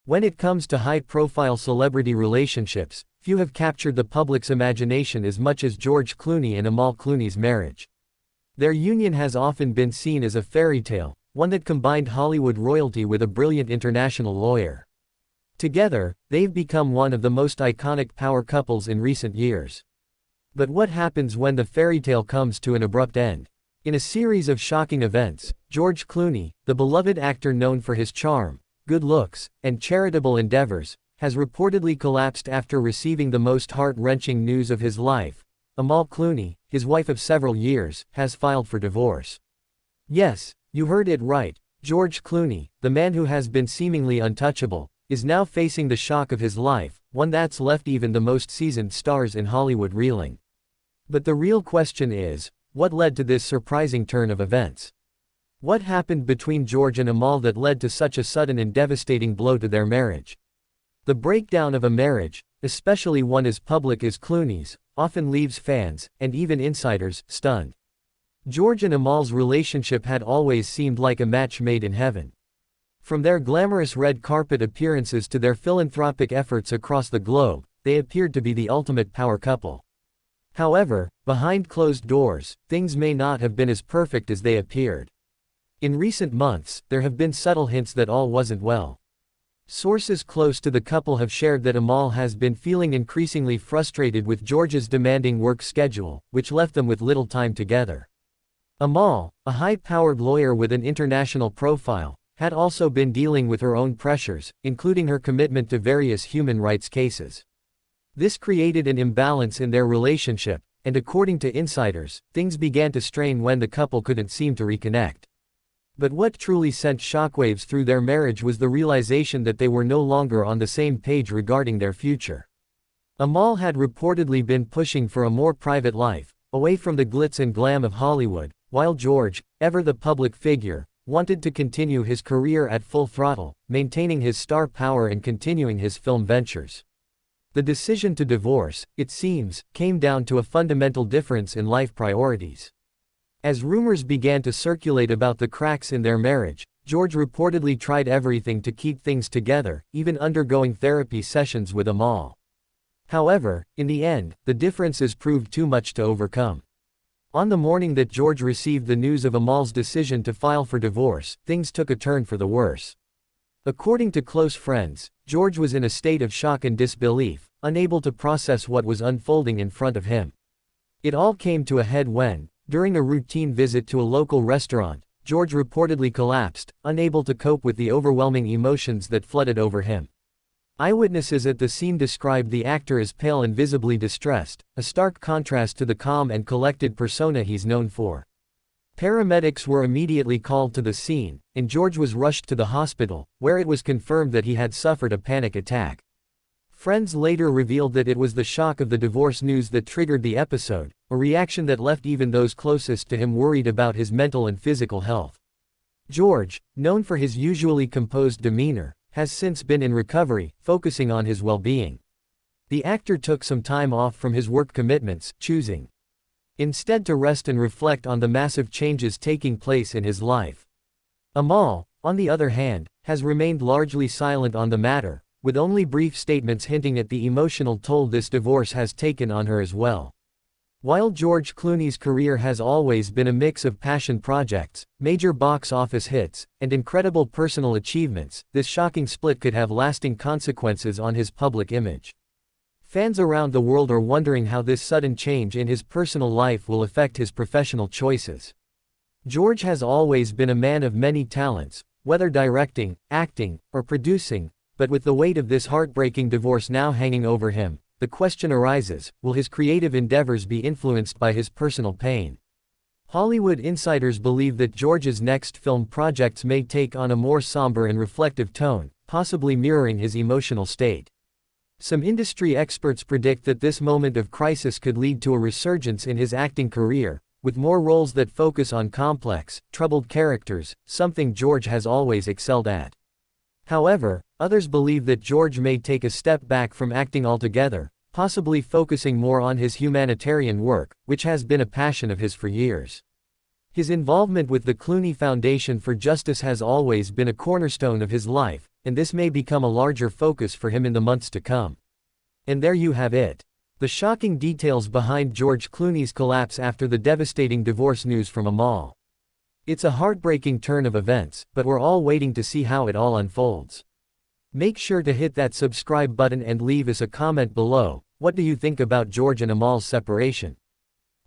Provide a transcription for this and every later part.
When it comes to high-profile celebrity relationships, few have captured the public's imagination as much as George Clooney and Amal Clooney's marriage. Their union has often been seen as a fairy tale, one that combined Hollywood royalty with a brilliant international lawyer. Together, they've become one of the most iconic power couples in recent years. But what happens when the fairy tale comes to an abrupt end? In a series of shocking events, George Clooney, the beloved actor known for his charm, good looks, and charitable endeavors, has reportedly collapsed after receiving the most heart-wrenching news of his life. Amal Clooney, his wife of several years, has filed for divorce. Yes, you heard it right. George Clooney, the man who has been seemingly untouchable, is now facing the shock of his life, one that's left even the most seasoned stars in Hollywood reeling. But the real question is, what led to this surprising turn of events? What happened between George and Amal that led to such a sudden and devastating blow to their marriage? The breakdown of a marriage, especially one as public as Clooney's, often leaves fans, and even insiders, stunned. George and Amal's relationship had always seemed like a match made in heaven. From their glamorous red carpet appearances to their philanthropic efforts across the globe, they appeared to be the ultimate power couple. However, behind closed doors, things may not have been as perfect as they appeared. In recent months, there have been subtle hints that all wasn't well. Sources close to the couple have shared that Amal has been feeling increasingly frustrated with George's demanding work schedule, which left them with little time together. Amal, a high-powered lawyer with an international profile, had also been dealing with her own pressures, including her commitment to various human rights cases. This created an imbalance in their relationship, and according to insiders, things began to strain when the couple couldn't seem to reconnect. But what truly sent shockwaves through their marriage was the realization that they were no longer on the same page regarding their future. Amal had reportedly been pushing for a more private life, away from the glitz and glam of Hollywood, while George, ever the public figure, wanted to continue his career at full throttle, maintaining his star power and continuing his film ventures. The decision to divorce, it seems, came down to a fundamental difference in life priorities. As rumors began to circulate about the cracks in their marriage, George reportedly tried everything to keep things together, even undergoing therapy sessions with Amal. However, in the end, the differences proved too much to overcome. On the morning that George received the news of Amal's decision to file for divorce, things took a turn for the worse. According to close friends, George was in a state of shock and disbelief, unable to process what was unfolding in front of him. It all came to a head when, during a routine visit to a local restaurant, George reportedly collapsed, unable to cope with the overwhelming emotions that flooded over him. Eyewitnesses at the scene described the actor as pale and visibly distressed, a stark contrast to the calm and collected persona he's known for. Paramedics were immediately called to the scene, and George was rushed to the hospital, where it was confirmed that he had suffered a panic attack. Friends later revealed that it was the shock of the divorce news that triggered the episode, a reaction that left even those closest to him worried about his mental and physical health. George, known for his usually composed demeanor, has since been in recovery, focusing on his well-being. The actor took some time off from his work commitments, choosing instead to rest and reflect on the massive changes taking place in his life. Amal, on the other hand, has remained largely silent on the matter, with only brief statements hinting at the emotional toll this divorce has taken on her as well. While George Clooney's career has always been a mix of passion projects, major box office hits, and incredible personal achievements, this shocking split could have lasting consequences on his public image. Fans around the world are wondering how this sudden change in his personal life will affect his professional choices. George has always been a man of many talents, whether directing, acting, or producing, but with the weight of this heartbreaking divorce now hanging over him, the question arises, will his creative endeavors be influenced by his personal pain? Hollywood insiders believe that George's next film projects may take on a more somber and reflective tone, possibly mirroring his emotional state. Some industry experts predict that this moment of crisis could lead to a resurgence in his acting career, with more roles that focus on complex, troubled characters, something George has always excelled at. However, others believe that George may take a step back from acting altogether, possibly focusing more on his humanitarian work, which has been a passion of his for years. His involvement with the Clooney Foundation for Justice has always been a cornerstone of his life, and this may become a larger focus for him in the months to come. And there you have it. The shocking details behind George Clooney's collapse after the devastating divorce news from Amal. It's a heartbreaking turn of events, but we're all waiting to see how it all unfolds. Make sure to hit that subscribe button and leave us a comment below. What do you think about George and Amal's separation?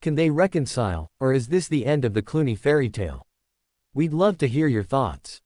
Can they reconcile, or is this the end of the Clooney fairy tale? We'd love to hear your thoughts.